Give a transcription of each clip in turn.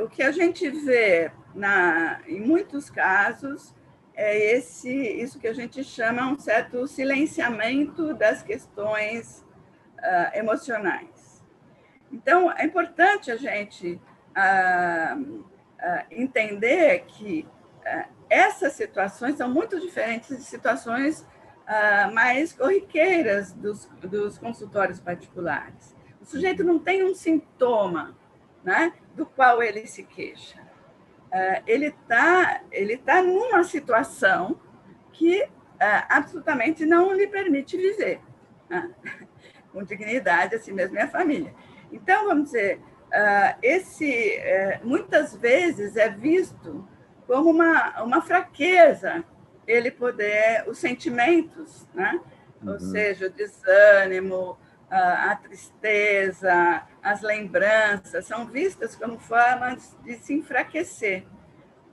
o que a gente vê em muitos casos é isso que a gente chama um certo silenciamento das questões emocionais. Então, é importante a gente entender que essas situações são muito diferentes de situações mais corriqueiras dos consultórios particulares. O sujeito não tem um sintoma, né, do qual ele se queixa. Ele tá numa situação que absolutamente não lhe permite viver, né, com dignidade, assim mesmo é a família. Então, vamos dizer, muitas vezes é visto como uma fraqueza ele poder, os sentimentos, né? Ou seja, o desânimo, a tristeza, as lembranças, são vistas como formas de se enfraquecer,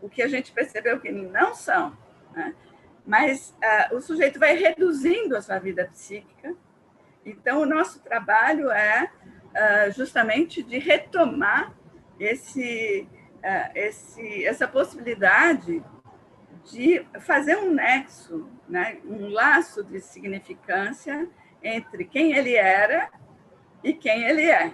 o que a gente percebeu que não são, né? Mas o sujeito vai reduzindo a sua vida psíquica. Então, o nosso trabalho é justamente de retomar essa possibilidade de fazer um nexo, né, um laço de significância entre quem ele era e quem ele é.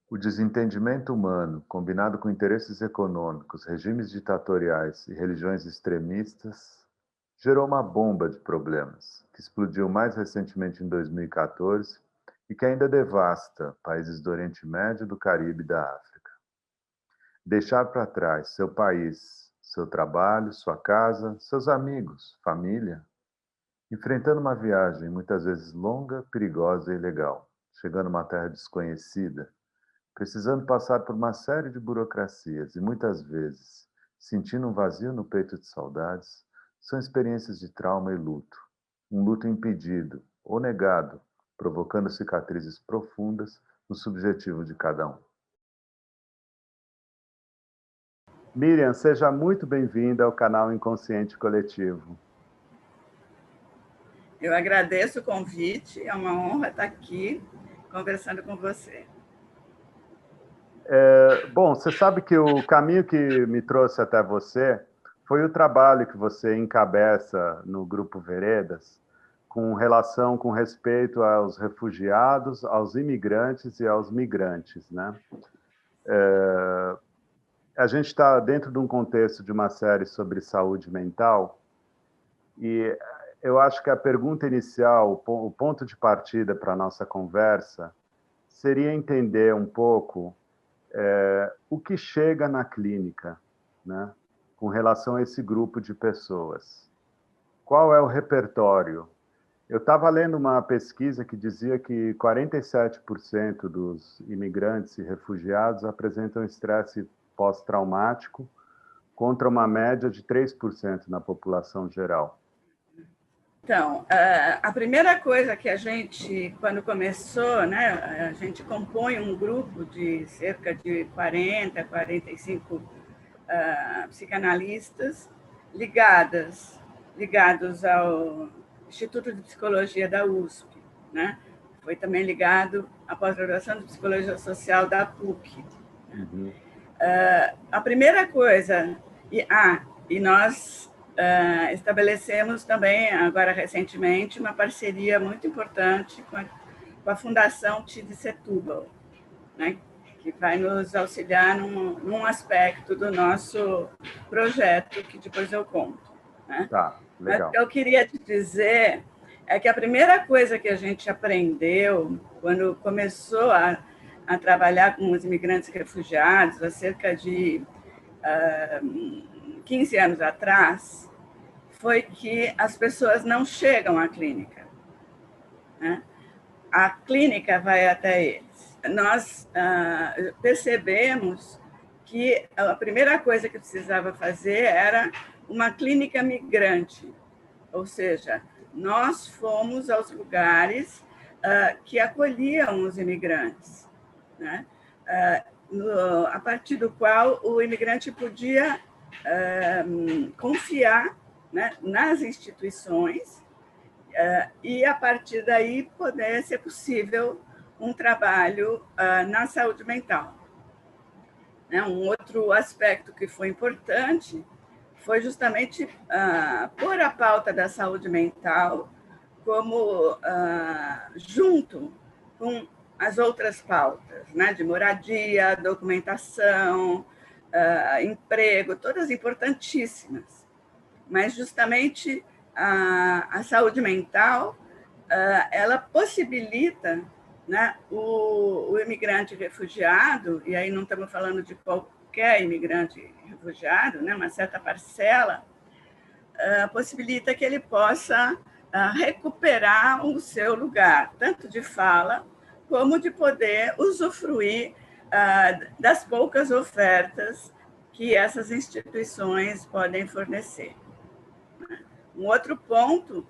O desentendimento humano, combinado com interesses econômicos, regimes ditatoriais e religiões extremistas, gerou uma bomba de problemas, que explodiu mais recentemente em 2014 e que ainda devasta países do Oriente Médio, do Caribe e da África. Deixar para trás seu país, seu trabalho, sua casa, seus amigos, família, enfrentando uma viagem muitas vezes longa, perigosa e ilegal, chegando a uma terra desconhecida, precisando passar por uma série de burocracias e muitas vezes sentindo um vazio no peito de saudades, são experiências de trauma e luto. Um luto impedido ou negado, provocando cicatrizes profundas no subjetivo de cada um. Miriam, seja muito bem-vinda ao canal Inconsciente Coletivo. Eu agradeço o convite, é uma honra estar aqui conversando com você. Bom, você sabe que o caminho que me trouxe até você foi o trabalho que você encabeça no Grupo Veredas, com relação, com respeito aos refugiados, aos imigrantes e aos migrantes, né? A gente está dentro de um contexto de uma série sobre saúde mental e eu acho que a pergunta inicial, o ponto de partida para a nossa conversa, seria entender um pouco o que chega na clínica, né, com relação a esse grupo de pessoas. Qual é o repertório? Eu estava lendo uma pesquisa que dizia que 47% dos imigrantes e refugiados apresentam estresse pós-traumático, contra uma média de 3% na população geral. Então, a primeira coisa que a gente, quando começou, né, a gente compõe um grupo de cerca de 40, 45 psicanalistas ligados ao Instituto de Psicologia da USP, né? Foi também ligado à pós-graduação de Psicologia Social da PUC. Uhum. A primeira coisa, e nós estabelecemos também, agora recentemente, uma parceria muito importante com a Fundação Tid Setúbal, né, que vai nos auxiliar num aspecto do nosso projeto, que depois eu conto, né? Tá, Mas legal. o que eu queria te dizer é que a primeira coisa que a gente aprendeu quando começou a trabalhar com os imigrantes e refugiados, há cerca de 15 anos atrás, foi que as pessoas não chegam à clínica, né? A clínica vai até eles. Nós percebemos que a primeira coisa que precisava fazer era uma clínica migrante, ou seja, nós fomos aos lugares que acolhiam os imigrantes, né? A partir do qual o imigrante podia confiar, né, nas instituições e, a partir daí, poder ser possível um trabalho na saúde mental. Um outro aspecto que foi importante foi justamente pôr a pauta da saúde mental como junto com as outras pautas, né, de moradia, documentação, emprego, todas importantíssimas. Mas justamente a saúde mental ela possibilita, né, o imigrante refugiado, e aí não estamos falando de qualquer imigrante refugiado, né, uma certa parcela, possibilita que ele possa recuperar o seu lugar, tanto de fala, como de poder usufruir das poucas ofertas que essas instituições podem fornecer. Um outro ponto,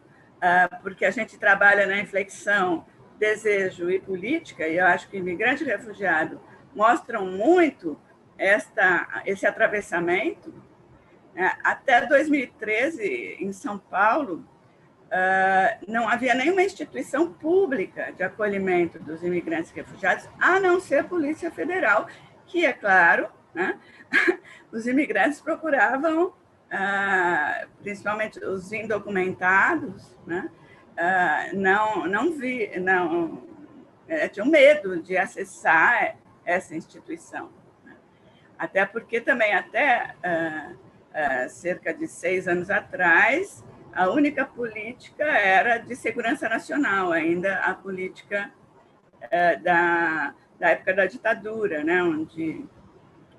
porque a gente trabalha na inflexão desejo e política, e eu acho que imigrante e refugiado mostram muito esse atravessamento. Até 2013, em São Paulo, não havia nenhuma instituição pública de acolhimento dos imigrantes e refugiados, a não ser a Polícia Federal, que, é claro, né, os imigrantes procuravam, principalmente os indocumentados, né, tinham medo de acessar essa instituição. Até porque também, até cerca de 6 anos atrás, a única política era de segurança nacional, ainda a política da época da ditadura, né, onde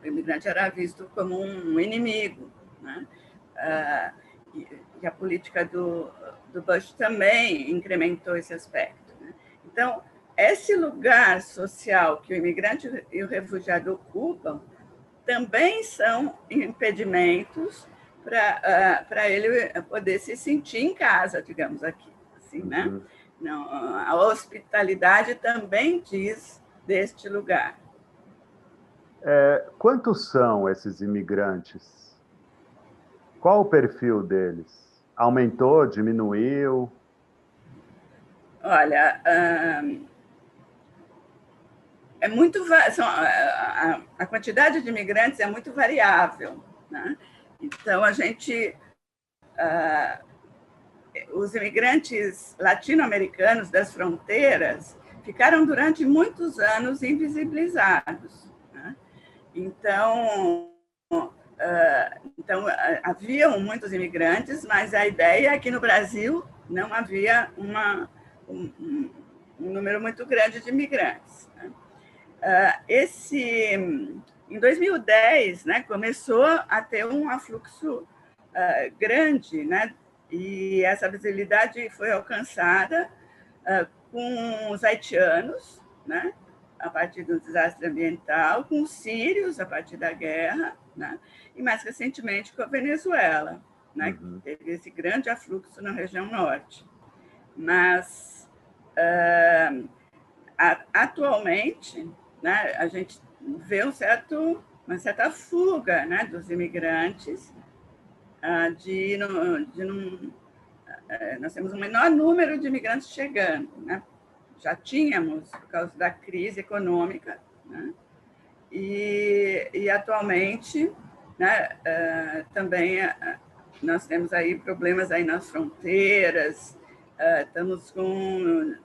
o imigrante era visto como um inimigo, né? E a política do Bush também incrementou esse aspecto, né? Então, esse lugar social que o imigrante e o refugiado ocupam também são impedimentos para ele poder se sentir em casa, digamos aqui, assim, né? Uhum. Não, a hospitalidade também diz deste lugar. Quantos são esses imigrantes? Qual o perfil deles? Aumentou, diminuiu? Olha, é muito a quantidade de imigrantes é muito variável, né? Então a gente os imigrantes latino-americanos das fronteiras ficaram durante muitos anos invisibilizados, né? Então haviam muitos imigrantes, mas a ideia é que no Brasil não havia um número muito grande de imigrantes, né? Em 2010, né, começou a ter um afluxo grande, né, e essa visibilidade foi alcançada com os haitianos, né, a partir do desastre ambiental, com os sírios, a partir da guerra, né, e mais recentemente com a Venezuela, né, que teve esse grande afluxo na região norte. Mas, atualmente, né, a gente vê uma certa fuga, né, dos imigrantes. Nós temos um menor número de imigrantes chegando, né? Já tínhamos, por causa da crise econômica, né? E atualmente, né, também nós temos aí problemas aí nas fronteiras, estamos com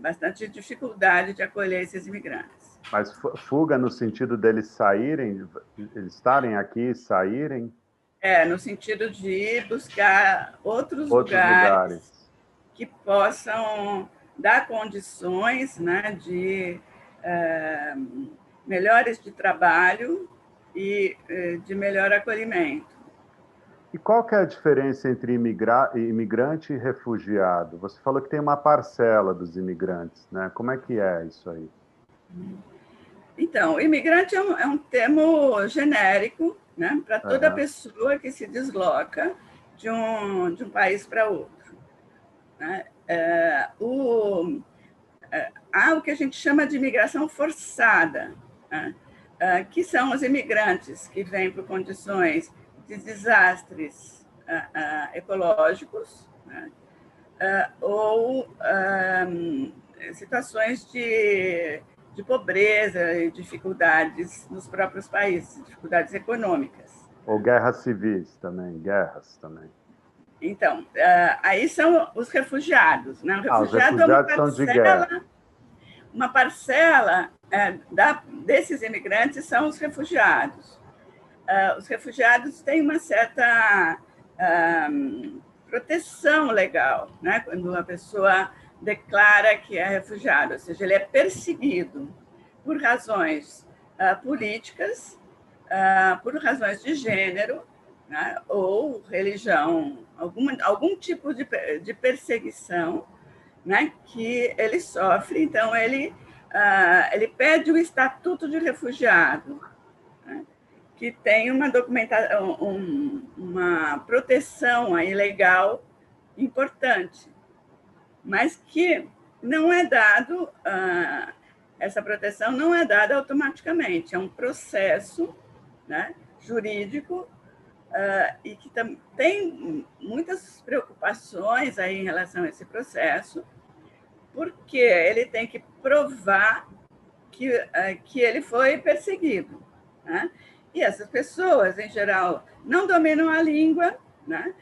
bastante dificuldade de acolher esses imigrantes. Mas fuga no sentido deles saírem, eles estarem aqui, saírem? No sentido de buscar outros Outros lugares. que possam dar condições, né, de melhores de trabalho e de melhor acolhimento. E qual que é a diferença entre imigrante e refugiado? Você falou que tem uma parcela dos imigrantes, né? Como é que é isso aí? Então, imigrante é um termo genérico, né, para toda pessoa que se desloca de um país para outro. Né? Há o que a gente chama de imigração forçada, né? Que são os imigrantes que vêm por condições de desastres ecológicos, né? Ou situações de pobreza e dificuldades nos próprios países, dificuldades econômicas. Ou guerras civis também, guerras também. Então, aí são os refugiados. Né? O refugiado é são de guerra. Uma parcela desses imigrantes são os refugiados. Os refugiados têm uma certa proteção legal, né? Quando uma pessoa declara que é refugiado, ou seja, ele é perseguido por razões políticas, por razões de gênero, né? Ou religião, algum tipo de perseguição, né? Que ele sofre. Então, ele pede o estatuto de refugiado, né? Que tem uma documentação, uma proteção aí legal importante, mas que não é dado, essa proteção não é dada automaticamente, é um processo, né, jurídico, e que tem muitas preocupações aí em relação a esse processo, porque ele tem que provar que ele foi perseguido, né? E essas pessoas, em geral, não dominam a língua, né?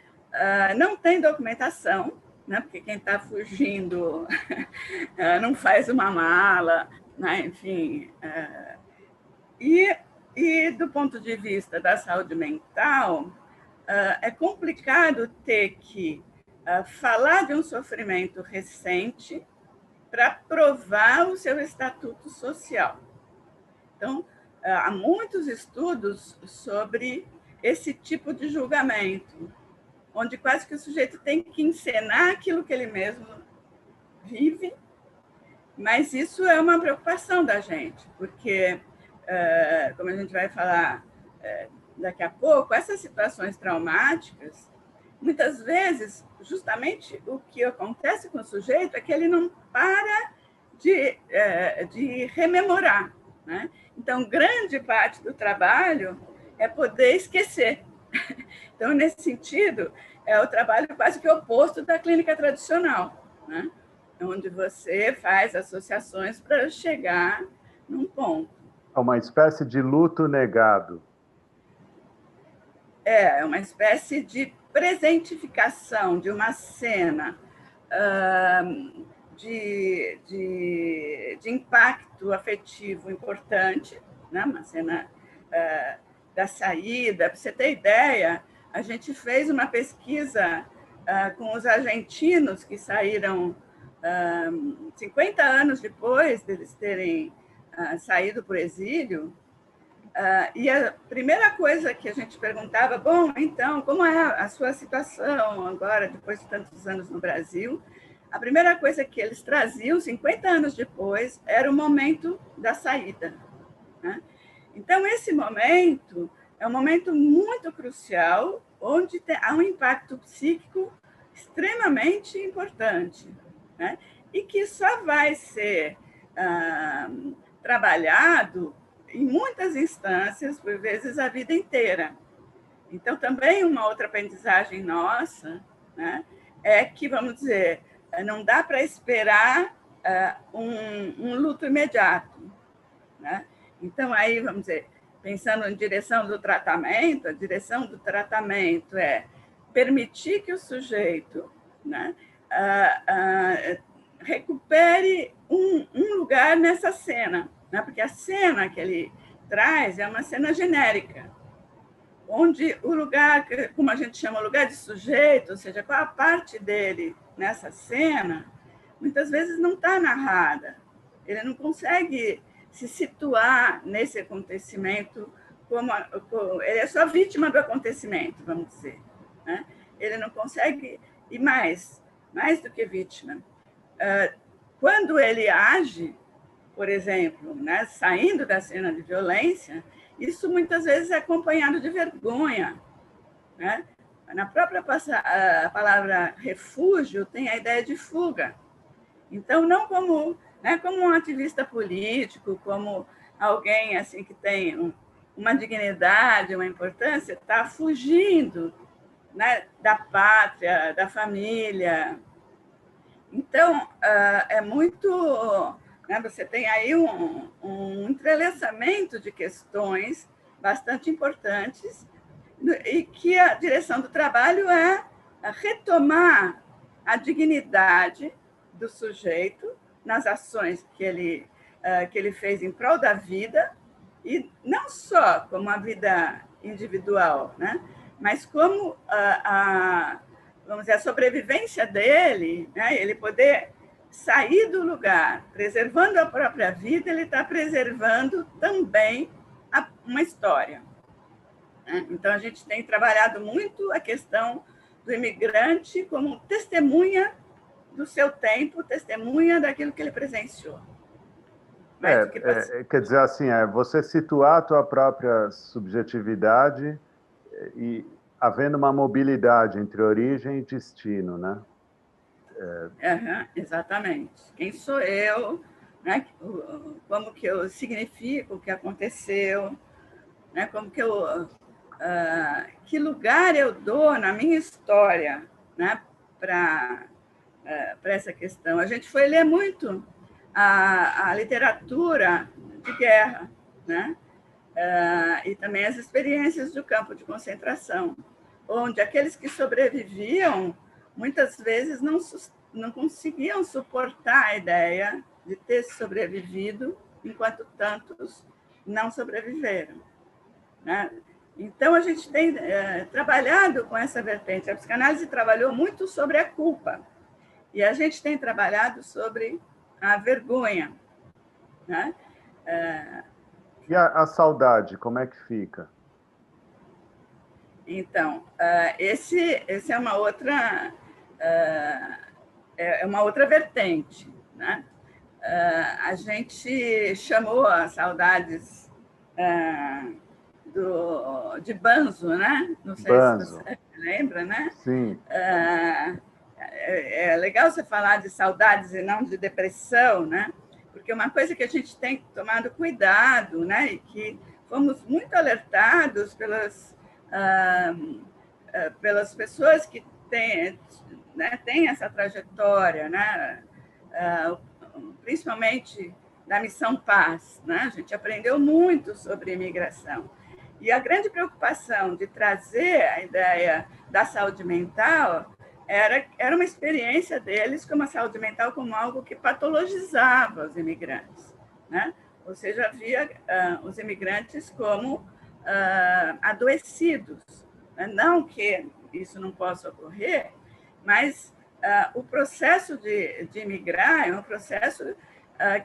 Não tem documentação, né? Porque quem está fugindo não faz uma mala, né? Enfim. E do ponto de vista da saúde mental, é complicado ter que falar de um sofrimento recente para provar o seu estatuto social. Então, há muitos estudos sobre esse tipo de julgamento, onde quase que o sujeito tem que encenar aquilo que ele mesmo vive, mas isso é uma preocupação da gente, porque, como a gente vai falar daqui a pouco, essas situações traumáticas, muitas vezes, justamente o que acontece com o sujeito é que ele não para de rememorar, né? Então, grande parte do trabalho é poder esquecer. Então, nesse sentido, é o trabalho quase que oposto da clínica tradicional, né? Onde você faz associações para chegar num ponto. É uma espécie de luto negado. É uma espécie de presentificação de uma cena de impacto afetivo importante, né? Uma cena da saída. Para você ter ideia, a gente fez uma pesquisa com os argentinos que saíram 50 anos depois deles terem saído para o exílio, e a primeira coisa que a gente perguntava, bom, então, como é a sua situação agora, depois de tantos anos no Brasil? A primeira coisa que eles traziam, 50 anos depois, era o momento da saída, né? Então, esse momento é um momento muito crucial, onde há um impacto psíquico extremamente importante, né? E que só vai ser trabalhado em muitas instâncias, por vezes a vida inteira. Então, também uma outra aprendizagem nossa, né, é que, vamos dizer, não dá para esperar um luto imediato, né? Então, aí, vamos dizer, pensando em direção do tratamento, a direção do tratamento é permitir que o sujeito, né, recupere um lugar nessa cena, né? Porque a cena que ele traz é uma cena genérica, onde o lugar, como a gente chama, o lugar de sujeito, ou seja, qual a parte dele nessa cena, muitas vezes não está narrada. Ele não consegue se situar nesse acontecimento ele é só vítima do acontecimento, vamos dizer, né? Ele não consegue, e mais do que vítima. Quando ele age, por exemplo, né, saindo da cena de violência, isso muitas vezes é acompanhado de vergonha, né? Na própria a palavra refúgio tem a ideia de fuga. Então, não como, né, como um ativista político, como alguém assim que tem uma dignidade, uma importância, está fugindo, né, da pátria, da família. Então, é muito... Né, você tem aí um entrelaçamento de questões bastante importantes e que a direção do trabalho é retomar a dignidade do sujeito nas ações que ele fez em prol da vida, e não só como a vida individual, né? Mas como vamos dizer, a sobrevivência dele, né? Ele poder sair do lugar, preservando a própria vida, ele está preservando também uma história. Então, a gente tem trabalhado muito a questão do imigrante como testemunha do seu tempo, testemunha daquilo que ele presenciou. Quer dizer assim, você situar a tua própria subjetividade e havendo uma mobilidade entre origem e destino, né? Exatamente. Quem sou eu, né? Como que eu significo o que aconteceu, né? Como que que lugar eu dou na minha história, né? Para essa questão. A gente foi ler muito a literatura de guerra, né? E também as experiências do campo de concentração, onde aqueles que sobreviviam, muitas vezes não conseguiam suportar a ideia de ter sobrevivido, enquanto tantos não sobreviveram, né? Então, a gente tem trabalhado com essa vertente. A psicanálise trabalhou muito sobre a culpa, e a gente tem trabalhado sobre a vergonha, né? E a saudade, como é que fica? Então, esse é uma outra vertente, né? A gente chamou as saudades de Banzo, né? Não sei Banzo. se você lembra, né? Sim. É legal você falar de saudades e não de depressão, né? Porque uma coisa que a gente tem tomado cuidado, né? E que fomos muito alertados pelas pessoas que têm essa trajetória, né? Principalmente da Missão Paz, né? A gente aprendeu muito sobre imigração. E a grande preocupação de trazer a ideia da saúde mental era uma experiência deles como a saúde mental como algo que patologizava os imigrantes, né? Ou seja, havia os imigrantes como adoecidos. Não que isso não possa ocorrer, mas o processo de imigrar é um processo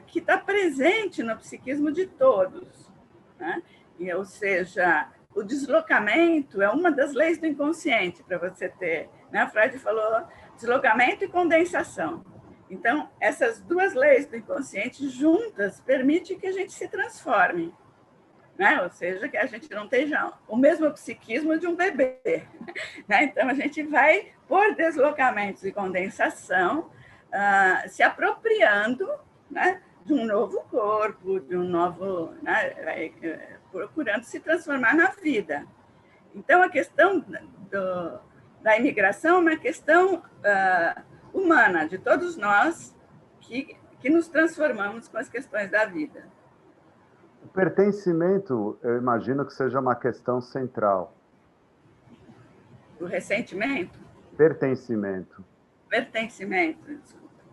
que está presente no psiquismo de todos, né? Ou seja, o deslocamento é uma das leis do inconsciente para você ter, né? Freud falou deslocamento e condensação. Então, essas duas leis do inconsciente juntas permitem que a gente se transforme, né? Ou seja, que a gente não tenha o mesmo psiquismo de um bebê, né? Então, a gente vai, por deslocamentos e condensação, se apropriando, né, de um novo corpo, de um novo... Né, procurando se transformar na vida. Então, a questão da imigração é uma questão humana, de todos nós que nos transformamos com as questões da vida. O pertencimento, eu imagino que seja uma questão central. O ressentimento? Pertencimento. Pertencimento, desculpa.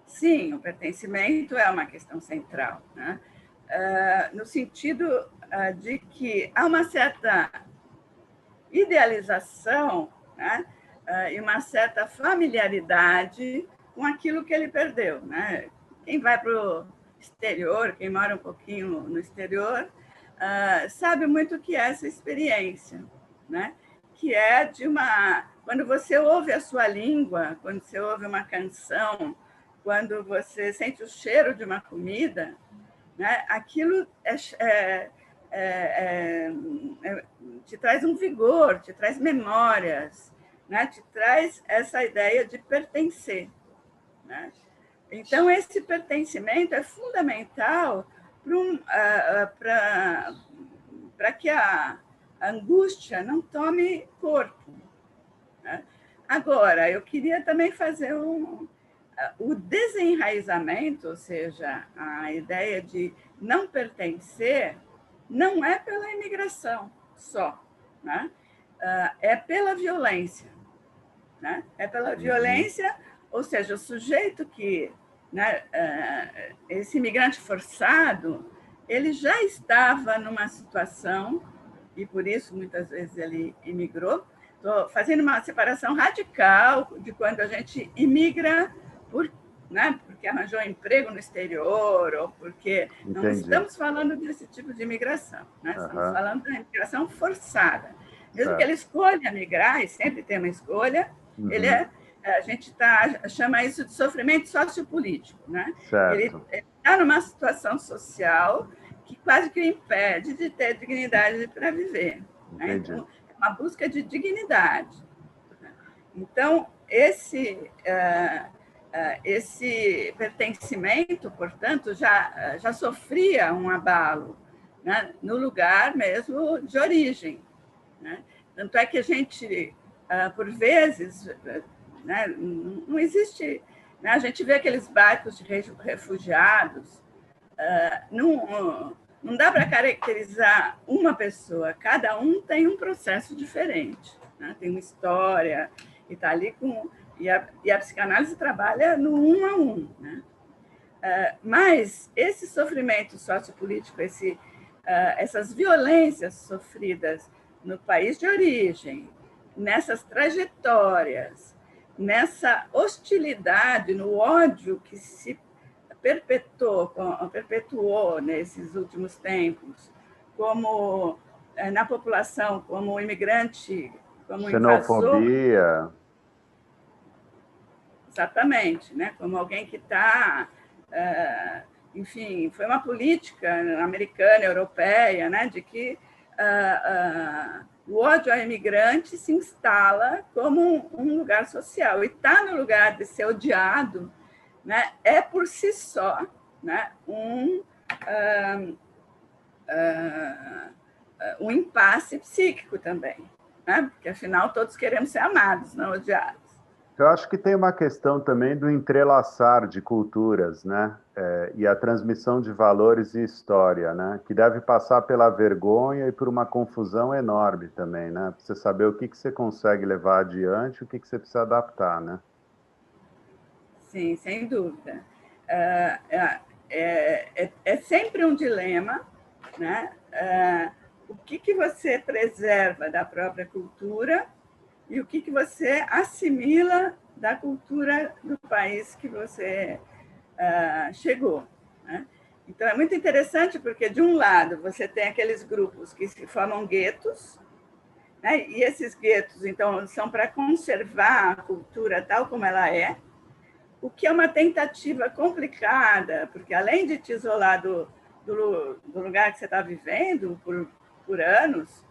Sim, o pertencimento é uma questão central, né? No sentido de que há uma certa idealização, né? E uma certa familiaridade com aquilo que ele perdeu, né? Quem vai para o exterior, quem mora um pouquinho no exterior, sabe muito o que é essa experiência, né? Que é de uma... Quando você ouve a sua língua, quando você ouve uma canção, quando você sente o cheiro de uma comida, né? Aquilo te traz um vigor, te traz memórias, né? Te traz essa ideia de pertencer, né? Então, esse pertencimento é fundamental para que a angústia não tome corpo, né? Agora, eu queria também fazer o desenraizamento, ou seja, a ideia de não pertencer, não é pela imigração só, né? É pela violência, né? É pela violência, ou seja, o sujeito que, né, esse imigrante forçado, ele já estava numa situação, e por isso muitas vezes ele imigrou. Estou fazendo uma separação radical de quando a gente imigra né, porque arranjou emprego no exterior, ou porque... Entendi. Não estamos falando desse tipo de imigração, né? Estamos falando da imigração forçada. Mesmo que ele escolha migrar, e sempre tem uma escolha, a gente chama isso de sofrimento sociopolítico, né? Ele está numa situação social que quase que o impede de ter dignidade para viver, né? Então, é uma busca de dignidade. Então, esse pertencimento, portanto, já sofria um abalo, né, no lugar mesmo de origem, né? Tanto é que a gente, por vezes, né, não existe... Né, a gente vê aqueles barcos de refugiados, não dá para caracterizar uma pessoa, cada um tem um processo diferente, né? Tem uma história, e está ali com... E a psicanálise trabalha no 1 a 1, né? Mas esse sofrimento sociopolítico, essas violências sofridas no país de origem, nessas trajetórias, nessa hostilidade, no ódio que se perpetuou nesses últimos tempos, como na população, como imigrante, como xenofobia. Exatamente, né? Como alguém que está... enfim, foi uma política americana, europeia, né? De que o ódio ao imigrante se instala como um lugar social. E estar no lugar de ser odiado, né, é por si só, né, um impasse psíquico também, né? Porque, afinal, todos queremos ser amados, não odiados. Eu acho que tem uma questão também do entrelaçar de culturas, né? E a transmissão de valores e história, né? Que deve passar pela vergonha e por uma confusão enorme também, né? Pra você saber o que você consegue levar adiante e o que você precisa adaptar, né? Sim, sem dúvida. É sempre um dilema, né? O que você preserva da própria cultura e o que você assimila da cultura do país que você chegou, né? Então, é muito interessante porque, de um lado, você tem aqueles grupos que se formam guetos, né? E esses guetos, então, são para conservar a cultura tal como ela é, o que é uma tentativa complicada, porque, além de te isolar do lugar que você está vivendo por anos,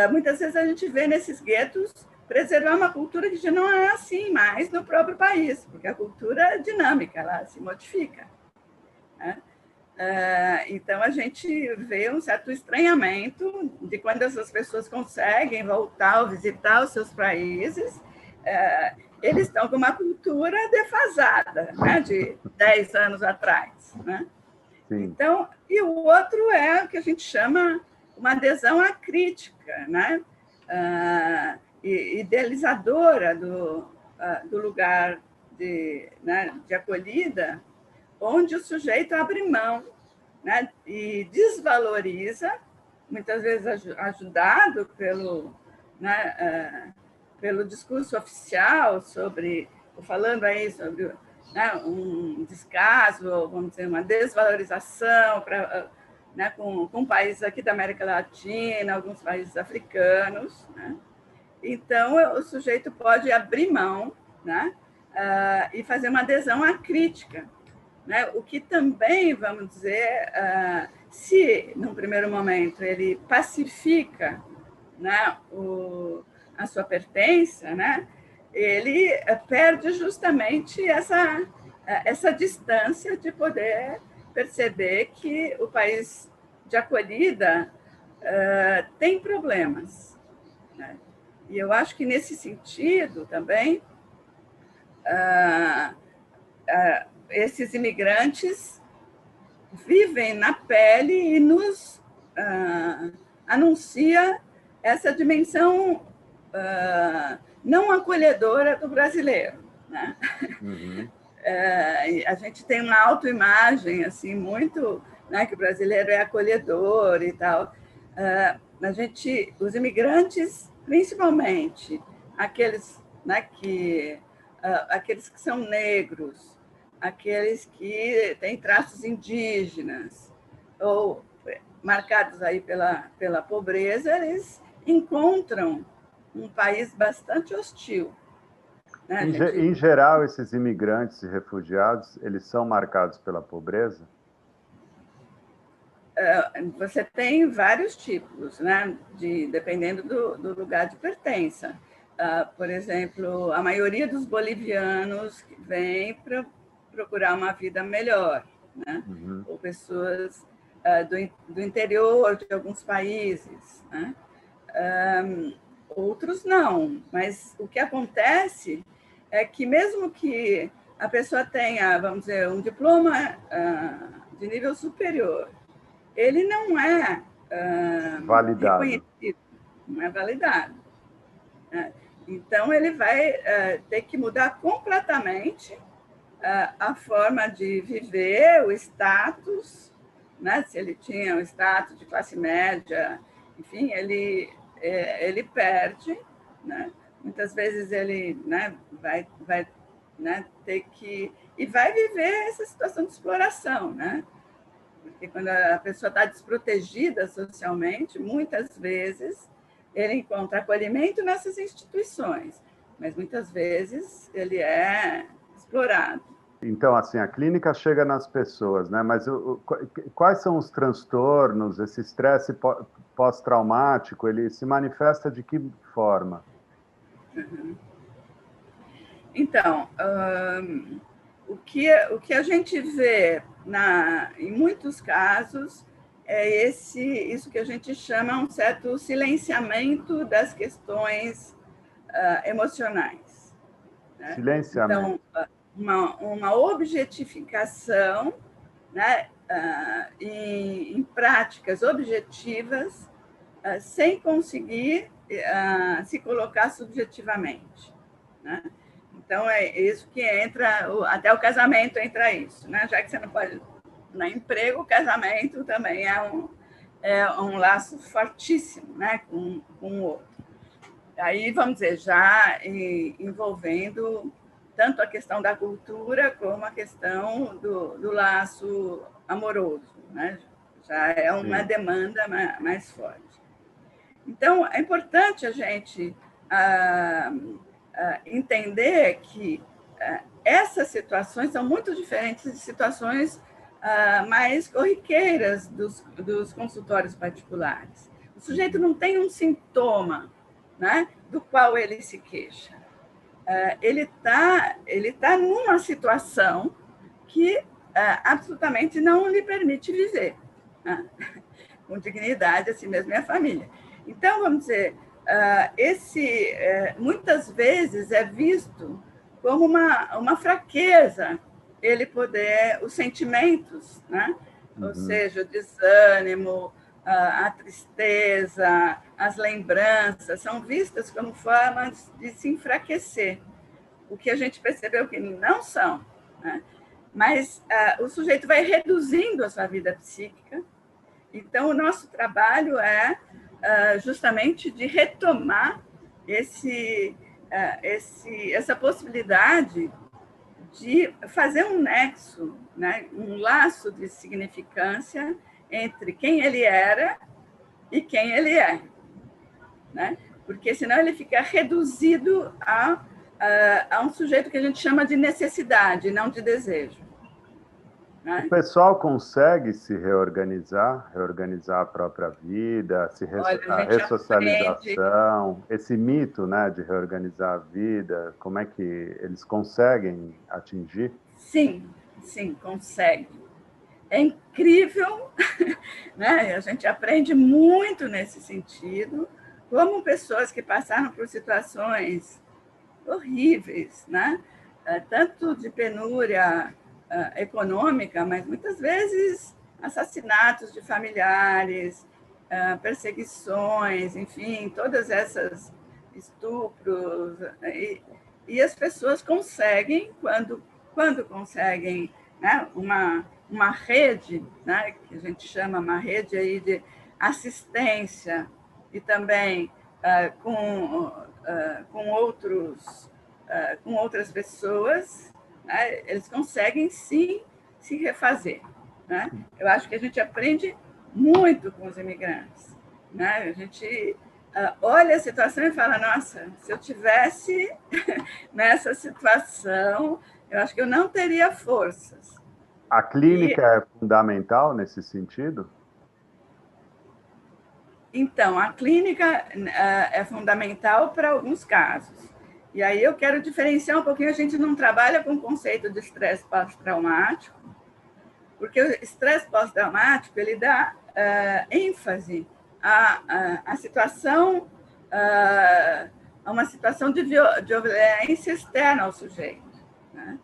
muitas vezes a gente vê nesses guetos preservar uma cultura que já não é assim mais no próprio país, porque a cultura é dinâmica, ela se modifica, né? Então, a gente vê um certo estranhamento de quando essas pessoas conseguem voltar ou visitar os seus países, eles estão com uma cultura defasada, né, de 10 anos atrás, né? Então, e o outro é o que a gente chama uma adesão à crítica, né? Idealizadora do lugar né, de acolhida, onde o sujeito abre mão, né, e desvaloriza, muitas vezes ajudado pelo discurso oficial falando aí sobre, né, um descaso, vamos dizer, uma desvalorização né, com países aqui da América Latina, alguns países africanos, né? Então, o sujeito pode abrir mão, né, e fazer uma adesão à crítica, né? O que também, vamos dizer, se, num primeiro momento, ele pacifica, né, a sua pertença, né, ele perde justamente essa distância de poder perceber que o país de acolhida tem problemas, né? E eu acho que, nesse sentido, também, esses imigrantes vivem na pele e nos anuncia essa dimensão não acolhedora do brasileiro, né? Uhum. A gente tem uma autoimagem assim, muito, né, que o brasileiro é acolhedor e tal. Os imigrantes, principalmente aqueles, né, aqueles que são negros, aqueles que têm traços indígenas ou marcados aí pela pobreza, eles encontram um país bastante hostil, né? Em geral, esses imigrantes e refugiados, eles são marcados pela pobreza? Você tem vários tipos, né? Dependendo do lugar de pertença. Por exemplo, a maioria dos bolivianos vem para procurar uma vida melhor, né? Uhum. Ou pessoas do interior de alguns países, né? Outros não, mas o que acontece é que, mesmo que a pessoa tenha, vamos dizer, um diploma de nível superior, ele não é Validado. reconhecido, não é validado, né? Então, ele vai ter que mudar completamente a forma de viver, o status, né? Se ele tinha um status de classe média, enfim, ele perde, né? Muitas vezes ele, né, vai né, ter que... E vai viver essa situação de exploração, né? Porque quando a pessoa está desprotegida socialmente, muitas vezes ele encontra acolhimento nessas instituições, mas muitas vezes ele é explorado. Então, assim, a clínica chega nas pessoas, né? Mas quais são os transtornos, esse estresse pós-traumático, ele se manifesta de que forma? Uhum. Então, o que a gente vê em muitos casos é isso que a gente chama um certo silenciamento das questões emocionais, né? Silenciamento. Então, uma objetificação, né, em práticas objetivas, sem conseguir se colocar subjetivamente, né? Então, é isso que entra, até o casamento entra isso, né? Já que você não pode... No emprego, o casamento também é um laço fortíssimo, né, com o outro. Aí, vamos dizer, já envolvendo tanto a questão da cultura como a questão do laço amoroso, né? Já é uma Sim. demanda mais forte. Então, é importante a gente entender que essas situações são muito diferentes de situações mais corriqueiras dos consultórios particulares. O sujeito não tem um sintoma, né, do qual ele se queixa. Ele tá numa situação que absolutamente não lhe permite viver, né, com dignidade, assim mesmo é a família. Então, vamos dizer, muitas vezes é visto como uma fraqueza ele poder, os sentimentos, né? Uhum. Ou seja, o desânimo, a tristeza, as lembranças, são vistas como formas de se enfraquecer. o que a gente percebeu que não são, né? Mas o sujeito vai reduzindo a sua vida psíquica. Então, o nosso trabalho é justamente de retomar essa possibilidade de fazer um nexo, né? Um laço de significância entre quem ele era e quem ele é, né? Porque senão ele fica reduzido a um sujeito que a gente chama de necessidade, não de desejo. O pessoal consegue se reorganizar a própria vida, Olha, a ressocialização, esse mito, né, de reorganizar a vida, como é que eles conseguem atingir? Sim, sim, consegue. É incrível, né? A gente aprende muito nesse sentido, como pessoas que passaram por situações horríveis, né? Tanto de penúria econômica, mas muitas vezes assassinatos de familiares, perseguições, enfim, todas essas estupros. E as pessoas conseguem, quando conseguem, né, uma rede, né, que a gente chama uma rede aí de assistência e também com outras pessoas, né, eles conseguem sim se refazer, né? Eu acho que a gente aprende muito com os imigrantes, né? A gente olha a situação e fala: nossa, se eu tivesse nessa situação, eu acho que eu não teria forças. A clínica é fundamental nesse sentido? Então, a clínica é fundamental para alguns casos. E aí eu quero diferenciar um pouquinho, a gente não trabalha com o conceito de estresse pós-traumático, porque o estresse pós-traumático ele dá ênfase à situação, a uma situação de violência externa ao sujeito, né?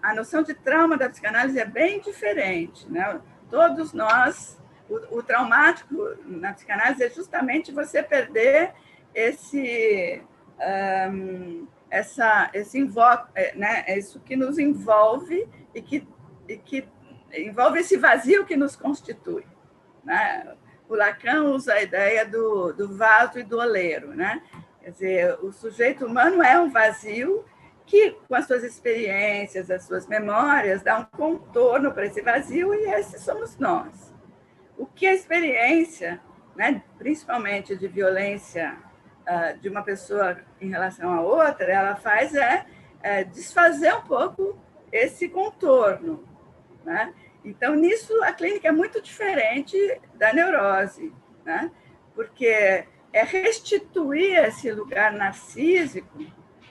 A noção de trauma da psicanálise é bem diferente, né? Todos nós, o traumático na psicanálise é justamente você perder esse né? Isso que nos envolve e que envolve esse vazio que nos constitui, né? O Lacan usa a ideia do vaso e do oleiro, né? Quer dizer, o sujeito humano é um vazio que, com as suas experiências, as suas memórias, dá um contorno para esse vazio, e esse somos nós. O que a experiência, né, principalmente de violência de uma pessoa em relação a outra, ela faz desfazer um pouco esse contorno, né? Então, nisso, a clínica é muito diferente da neurose, né? Porque é restituir esse lugar narcísico,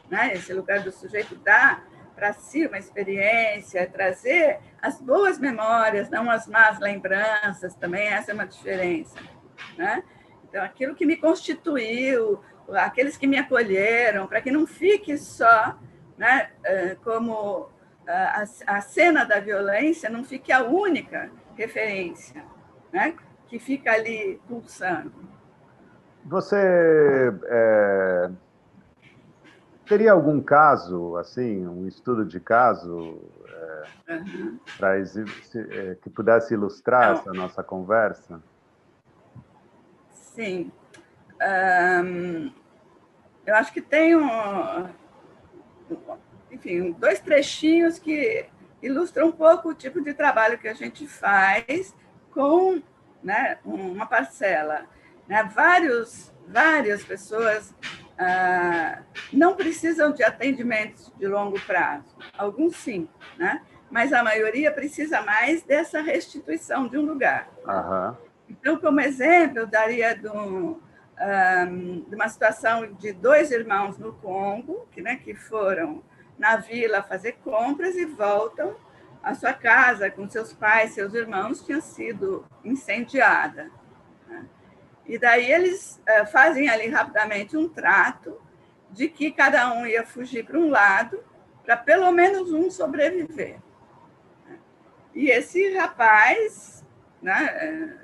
né? Esse lugar do sujeito dar para si uma experiência, trazer as boas memórias, não as más lembranças, também essa é uma diferença, né? Então, aquilo que me constituiu, aqueles que me acolheram, para que não fique só, né, como a cena da violência não fique a única referência, né, que fica ali pulsando. Você teria algum caso, assim, um estudo de caso que pudesse ilustrar essa nossa conversa? Sim. Eu acho que tem enfim, 2 trechinhos que ilustram um pouco o tipo de trabalho que a gente faz com, né, uma parcela. Né? Várias pessoas não precisam de atendimentos de longo prazo. Alguns sim, né? Mas a maioria precisa mais dessa restituição de um lugar. Uhum. Então, como exemplo, eu daria de uma situação de 2 irmãos no Congo, que foram na vila fazer compras e voltam à sua casa com seus pais, seus irmãos, tinha sido incendiada. Né? E daí eles fazem ali rapidamente um trato de que cada um ia fugir para um lado, para pelo menos um sobreviver. E esse rapaz, né,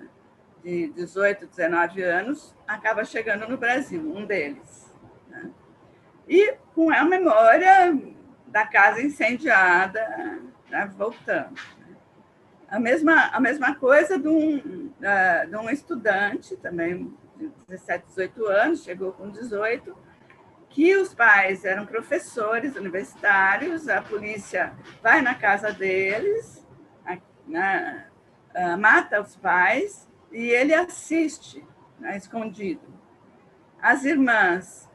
de 18, 19 anos, acaba chegando no Brasil, um deles. Né? e com a memória da casa incendiada, né, voltando. A mesma coisa de um estudante, também de 17, 18 anos, chegou com 18, que os pais eram professores universitários, a polícia vai na casa deles, né, mata os pais e ele assiste, né, escondido. As irmãs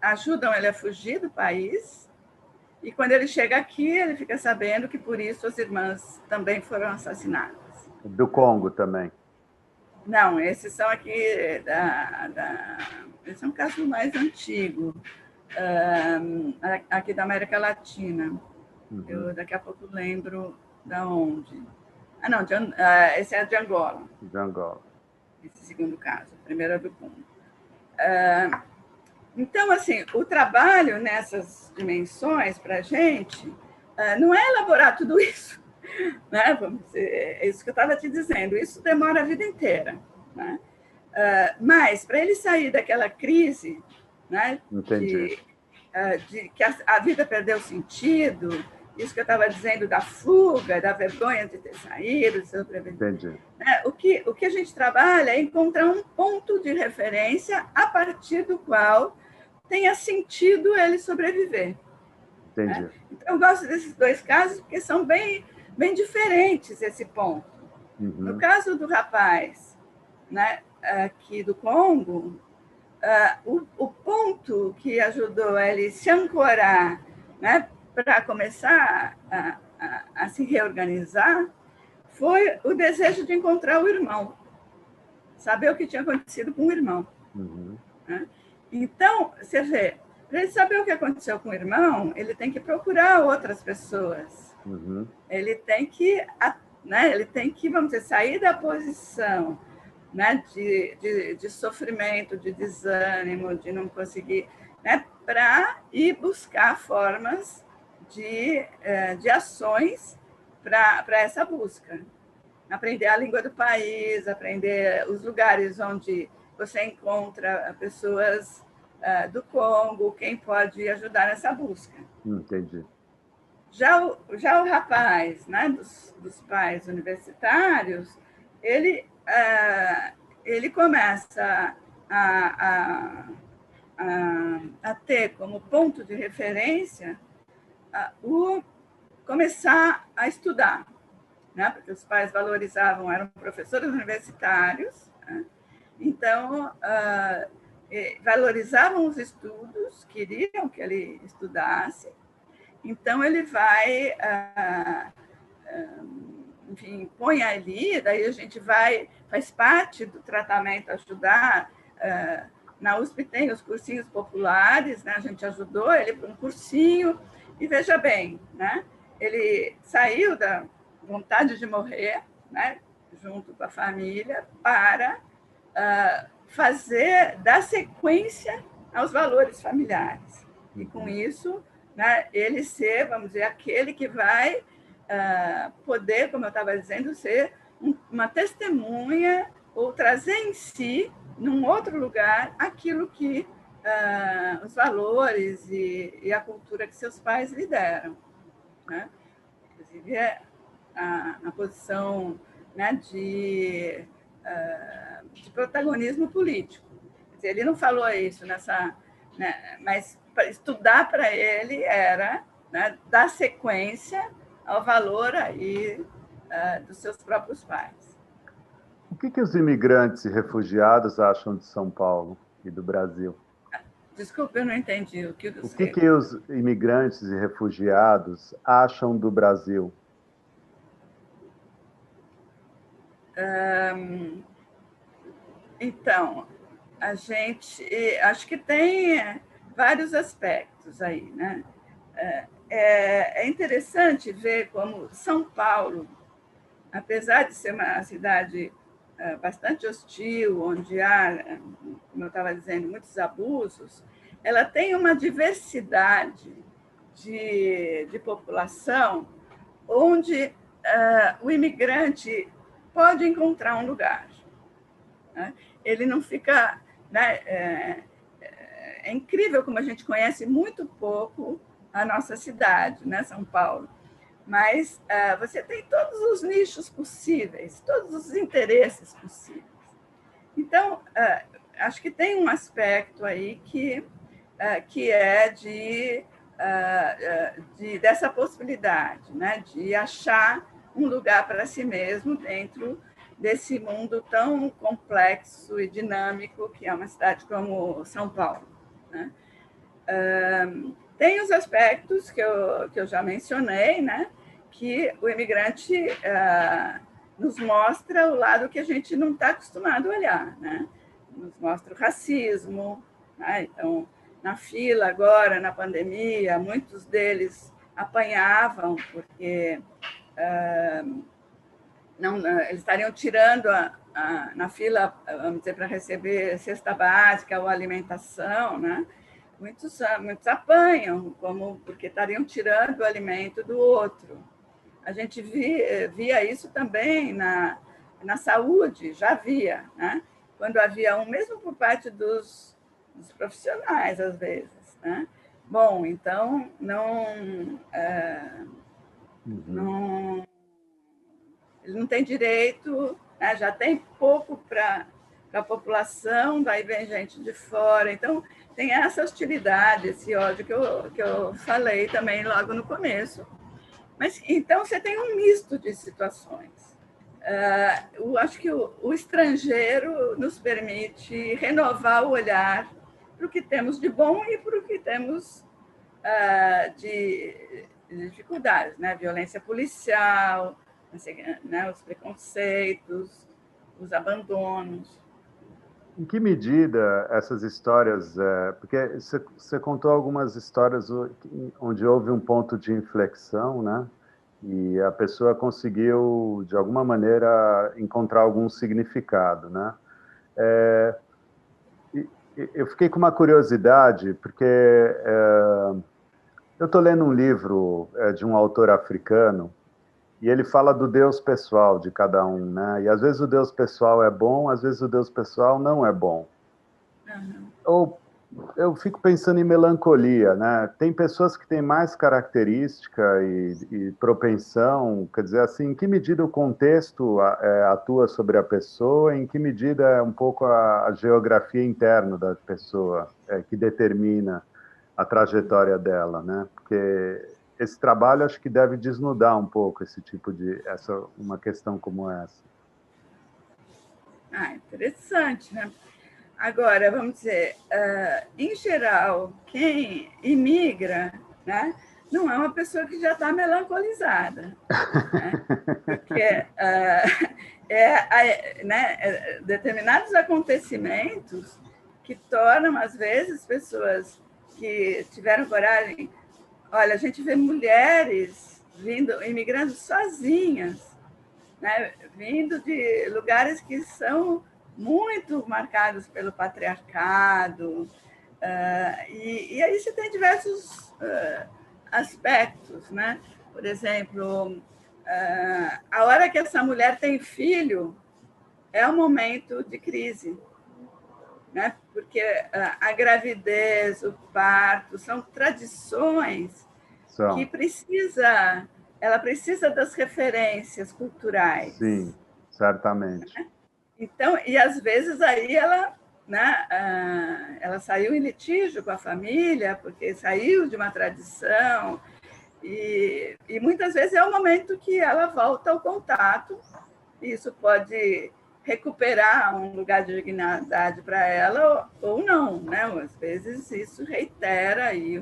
ajudam ele a fugir do país, e quando ele chega aqui, ele fica sabendo que por isso as irmãs também foram assassinadas. Do Congo também? Não, esses são aqui esse é um caso mais antigo, aqui da América Latina. Uhum. Eu daqui a pouco lembro da onde. Não, esse é de Angola. De Angola. Esse segundo caso, o primeiro é do Congo. Então, assim, o trabalho nessas dimensões para a gente não é elaborar tudo isso, né? Vamos dizer, é isso que eu estava te dizendo, isso demora a vida inteira, né? Mas, para ele sair daquela crise, né, de que a vida perdeu sentido, isso que eu estava dizendo da fuga, da vergonha de ter saído, de sobreviver. Entendi. O que a gente trabalha é encontrar um ponto de referência a partir do qual tenha sentido ele sobreviver. Entendi. Né? Então, eu gosto desses dois casos porque são bem diferentes esse ponto. Uhum. No caso do rapaz, né, aqui do Congo, o ponto que ajudou ele se ancorar, né, para começar a se reorganizar foi o desejo de encontrar o irmão, saber o que tinha acontecido com o irmão. Uhum. Né? Então, você vê, para ele saber o que aconteceu com o irmão, ele tem que procurar outras pessoas. Uhum. Ele tem que, vamos dizer, sair da posição, né, de sofrimento, de desânimo, de não conseguir, né, para ir buscar formas de ações para essa busca. Aprender a língua do país, aprender os lugares onde você encontra pessoas do Congo, quem pode ajudar nessa busca. Entendi. Já o rapaz, né, dos pais universitários, ele começa a ter como ponto de referência o começar a estudar, né? Porque os pais valorizavam, eram professores universitários, né? Então, valorizavam os estudos, queriam que ele estudasse, então ele vai, enfim, põe ali, daí a gente faz parte do tratamento, ajudar. Na USP tem os cursinhos populares, né? A gente ajudou ele para um cursinho, e veja bem, né? Ele saiu da vontade de morrer, né, junto com a família, para dar sequência aos valores familiares. E, com isso, né, ele ser, vamos dizer, aquele que vai poder, como eu estava dizendo, ser uma testemunha ou trazer em si, num outro lugar, aquilo que os valores e a cultura que seus pais lhe deram. Né? Inclusive, a posição, né, de protagonismo político. Quer dizer, ele não falou isso né, mas estudar para ele era, né, dar sequência ao valor aí dos seus próprios pais. O que os imigrantes e refugiados acham de São Paulo e do Brasil? Desculpa, eu não entendi. O que os imigrantes e refugiados acham do Brasil? Então, a gente acho que tem vários aspectos aí, né? É interessante ver como São Paulo, apesar de ser uma cidade bastante hostil, onde há, como eu estava dizendo, muitos abusos, ela tem uma diversidade de população onde o imigrante pode encontrar um lugar. Né? Ele não fica... Né, é incrível como a gente conhece muito pouco a nossa cidade, né, São Paulo. Mas você tem todos os nichos possíveis, todos os interesses possíveis. Então, acho que tem um aspecto aí que é dessa possibilidade, né, de achar um lugar para si mesmo dentro desse mundo tão complexo e dinâmico que é uma cidade como São Paulo, né? Tem os aspectos que eu já mencionei, né, que o imigrante nos mostra o lado que a gente não está acostumado a olhar, né? Nos mostra o racismo, né? Então, na fila agora, na pandemia, muitos deles apanhavam porque eles estariam tirando na fila, vamos dizer, para receber cesta básica ou alimentação, né? Muitos apanham, porque estariam tirando o alimento do outro. A gente via isso também na saúde, já via, né? Quando havia mesmo por parte dos profissionais, às vezes, né? Bom, então, ele não tem direito, né? Já tem pouco para a população, daí vem gente de fora. Então, tem essa hostilidade, esse ódio que eu falei também logo no começo. Mas, então, você tem um misto de situações. Eu acho que o estrangeiro nos permite renovar o olhar para o que temos de bom e para o que temos de dificuldades, né? Violência policial, né? Os preconceitos, os abandonos. Em que medida essas histórias... porque você contou algumas histórias onde houve um ponto de inflexão, né? E a pessoa conseguiu, de alguma maneira, encontrar algum significado, né? Eu fiquei com uma curiosidade, porque eu estou lendo um livro de um autor africano, e ele fala do Deus pessoal de cada um, né? E às vezes o Deus pessoal é bom, às vezes o Deus pessoal não é bom. Ou eu fico pensando em melancolia, né? Tem pessoas que têm mais característica e propensão, quer dizer, assim, em que medida o contexto atua sobre a pessoa, em que medida é um pouco a geografia interna da pessoa que determina a trajetória dela, né? Porque esse trabalho acho que deve desnudar um pouco esse tipo uma questão como essa. Interessante, né? Agora, vamos dizer, em geral, quem imigra, né, não é uma pessoa que já está melancolizada, né? Porque determinados acontecimentos que tornam, às vezes, pessoas que tiveram coragem... Olha, a gente vê mulheres imigrando sozinhas, né, vindo de lugares que são muito marcados pelo patriarcado, e aí você tem diversos aspectos, né? Por exemplo, a hora que essa mulher tem filho é um momento de crise, né? Porque a gravidez, o parto, são tradições que ela precisa das referências culturais. Sim, certamente. Então, e às vezes aí ela saiu em litígio com a família, porque saiu de uma tradição, e muitas vezes é o momento que ela volta ao contato, e isso pode recuperar um lugar de dignidade para ela ou não, né? Às vezes isso reitera aí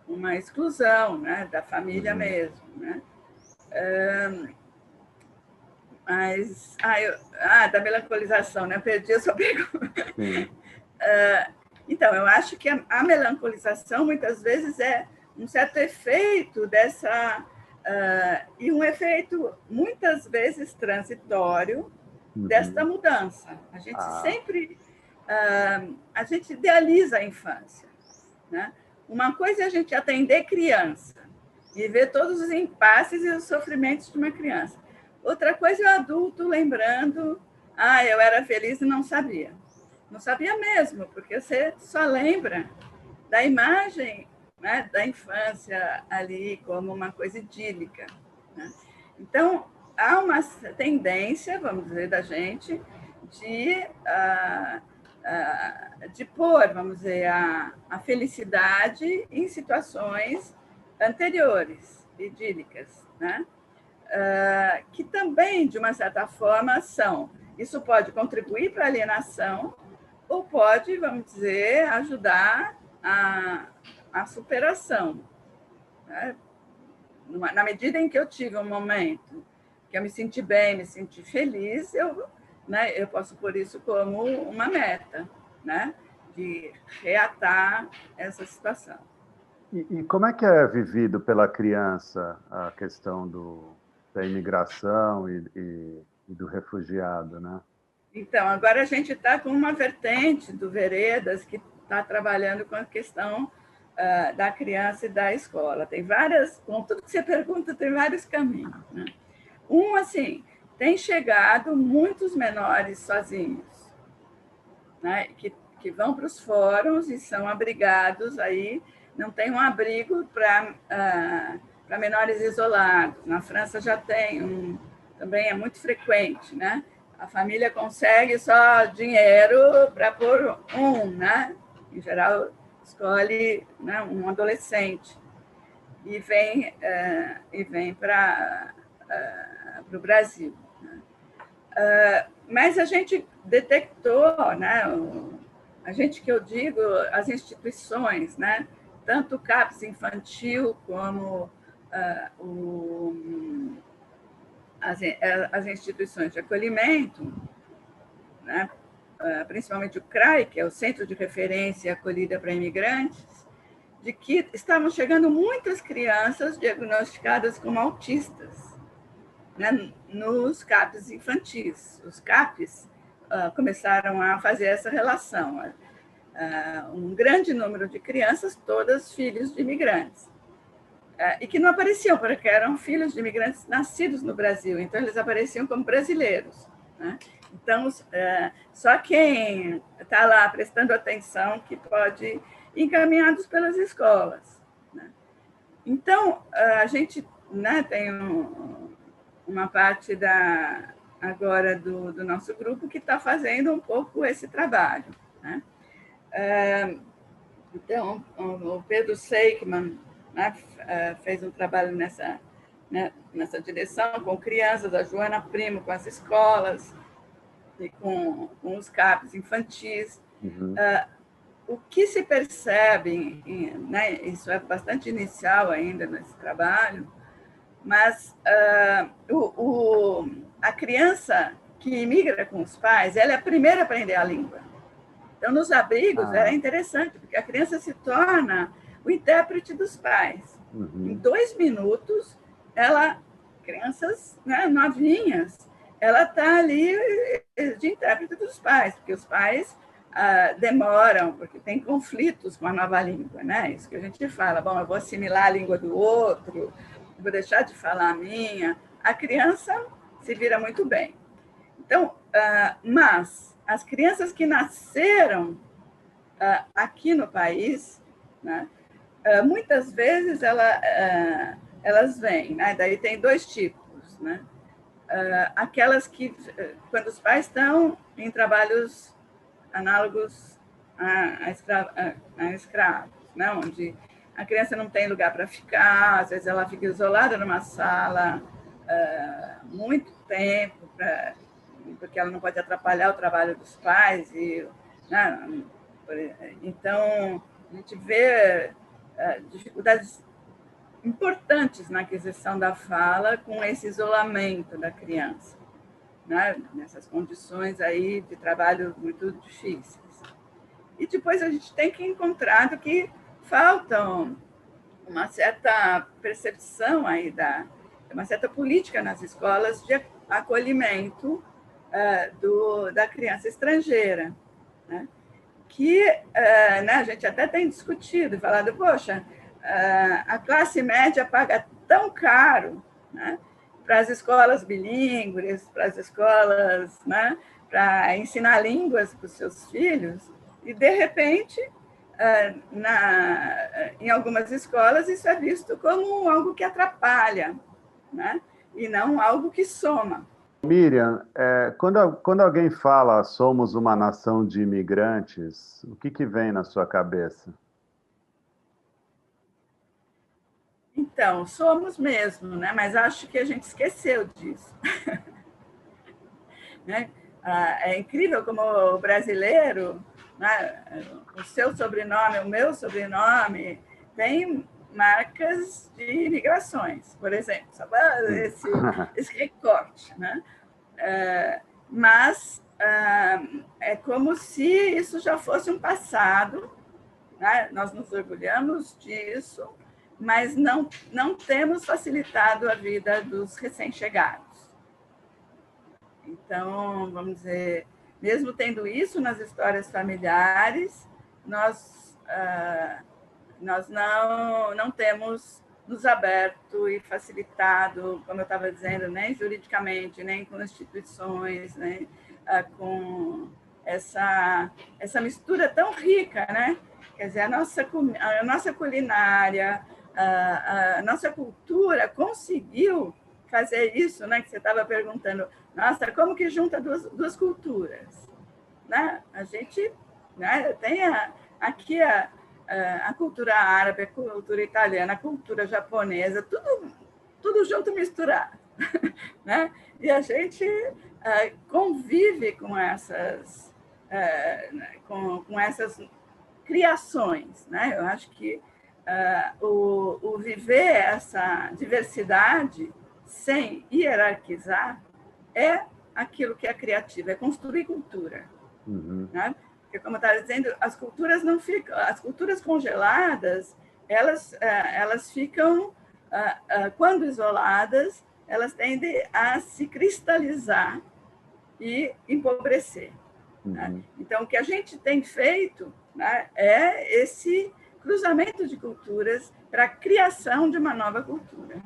uma exclusão, né, da família mesmo, né? Mas da melancolização, né? Perdi a sua pergunta. Então, eu acho que a melancolização muitas vezes é um certo efeito dessa e um efeito muitas vezes transitório desta mudança. A gente sempre a gente idealiza a infância, né? Uma coisa é a gente atender criança e ver todos os impasses e os sofrimentos de uma criança. Outra coisa é o adulto lembrando, eu era feliz e não sabia. Não sabia mesmo, porque você só lembra da imagem, né, da infância ali como uma coisa idílica, né? Então, há uma tendência, vamos dizer, da gente de pôr, vamos dizer, a felicidade em situações anteriores, idílicas, né? Que também, de uma certa forma, são. Isso pode contribuir para a alienação ou pode, vamos dizer, ajudar a superação, né? Na medida em que eu tive um momento que eu me senti bem, me senti feliz, eu posso pôr isso como uma meta, né? De reatar essa situação. E como é que é vivido pela criança a questão da imigração e do refugiado, né? Então, agora a gente está com uma vertente do Veredas que está trabalhando com a questão da criança e da escola. Tem várias, com tudo que você pergunta, tem vários caminhos, né? Assim, tem chegado muitos menores sozinhos, né? Que vão para os fóruns e são abrigados aí, não tem um abrigo para menores isolados. Na França já tem também é muito frequente, né? A família consegue só dinheiro para pôr né? Em geral, escolhe, né, um adolescente e vem para o Brasil. Mas a gente detectou, né, a gente que eu digo, as instituições, né, tanto o CAPS infantil como as instituições de acolhimento, né, principalmente o CRAI, que é o Centro de Referência e Acolhida para Imigrantes, de que estavam chegando muitas crianças diagnosticadas como autistas, né, nos CAPs infantis. Os CAPs começaram a fazer essa relação. Um grande número de crianças, todas filhos de imigrantes. E que não apareciam, porque eram filhos de imigrantes nascidos no Brasil, então eles apareciam como brasileiros, né? Então, só quem está lá prestando atenção que pode ir encaminhados pelas escolas, né? Então, a gente, né, tem uma parte agora do nosso grupo que está fazendo um pouco esse trabalho, né? Então, o Pedro Seikman, né, fez um trabalho nessa direção, com crianças, a Joana Primo com as escolas e com os CAPs infantis. Uhum. O que se percebe, né, isso é bastante inicial ainda nesse trabalho, mas a criança que imigra com os pais, ela é a primeira a aprender a língua. Então, nos abrigos, era interessante, porque a criança se torna o intérprete dos pais. Uhum. Em 2 minutos, crianças, né, novinhas, ela está ali de intérprete dos pais, porque os pais demoram, porque tem conflitos com a nova língua, né? Isso que a gente fala, bom, eu vou assimilar a língua do outro, vou deixar de falar a minha. A criança se vira muito bem. Então, mas as crianças que nasceram aqui no país, né, muitas vezes elas vêm, né? Daí tem 2 tipos, né? Aquelas que, quando os pais estão em trabalhos análogos a escravos, né? Onde a criança não tem lugar para ficar, às vezes ela fica isolada numa sala muito tempo, porque ela não pode atrapalhar o trabalho dos pais. Né? Então, a gente vê dificuldades importantes na aquisição da fala com esse isolamento da criança, né? Nessas condições aí de trabalho muito difíceis. E depois a gente tem que encontrar que faltam uma certa percepção aí uma certa política nas escolas de acolhimento da criança estrangeira, né? Que né, a gente até tem discutido, falado, poxa, a classe média paga tão caro, né, para as escolas bilíngues, para as escolas, né, para ensinar línguas para os seus filhos, e, de repente, em algumas escolas, isso é visto como algo que atrapalha, né? E não algo que soma. Miriam, quando alguém fala somos uma nação de imigrantes, o que vem na sua cabeça? Então, somos mesmo, né? Mas acho que a gente esqueceu disso. Né? É incrível como o brasileiro, né? O seu sobrenome, o meu sobrenome, tem marcas de imigrações, por exemplo, sabe? Esse recorte. Né? Mas é como se isso já fosse um passado, né? Nós nos orgulhamos disso, mas não temos facilitado a vida dos recém-chegados. Então, vamos dizer, mesmo tendo isso nas histórias familiares, nós não temos nos aberto e facilitado, como eu estava dizendo, nem juridicamente, nem com instituições, né, com essa mistura tão rica, né? Quer dizer, a nossa culinária, a nossa cultura conseguiu fazer isso, né? Que você estava perguntando, nossa, como que junta duas culturas? Né? A gente, né, tem aqui a cultura árabe, a cultura italiana, a cultura japonesa, tudo junto, misturado. Né? E a gente convive com essas criações. Né? Eu acho que o viver essa diversidade sem hierarquizar é aquilo que é criativo, é construir cultura. Uhum. Né? Porque, como eu estava dizendo, as culturas não ficam, as culturas congeladas, elas ficam, quando isoladas, elas tendem a se cristalizar e empobrecer. Uhum. Né? Então, o que a gente tem feito, né, é esse cruzamento de culturas para a criação de uma nova cultura.